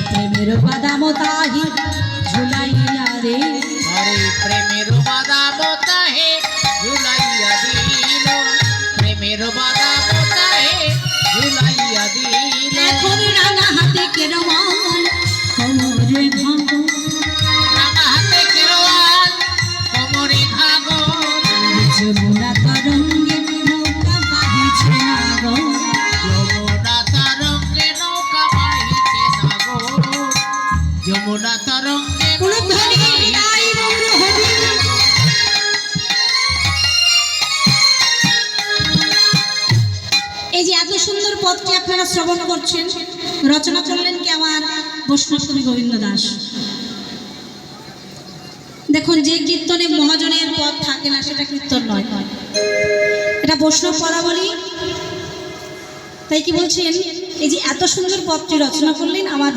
প্রেমের বাদাম তাহি ঝুলাইয়া রে, আরে প্রেমের বাদাম তাহে ঝুলাইয়া দিল, প্রেমের বাদাম তাহে ঝুলাইয়া দিল। এখন রাঙা হাতে কেরওয়াল কোমরে ভাঙো, রাঙা হাতে কেরওয়াল কোমরে ভাঙো, যমুনা তরঙ্গে নৌকা বাহিছে না গো, যমুনা তরঙ্গে নৌকা বাহিছে না গো, যমুনা তরঙ্গে নৌকা বাহিছে না গো। এই যে এত সুন্দর পদটি আপনারা শ্রবণ করছেন, রচনা করলেন কি আমার বৈষ্ণব কবি গোবিন্দ দাস। দেখুন, যে কীর্তনে মহাজনের পদ থাকে না সেটা কীর্তন নয়, এটা বৈষ্ণব পদাবলী। তাই কি বলছেন, এই যে এত সুন্দর পদটি রচনা করলেন আমার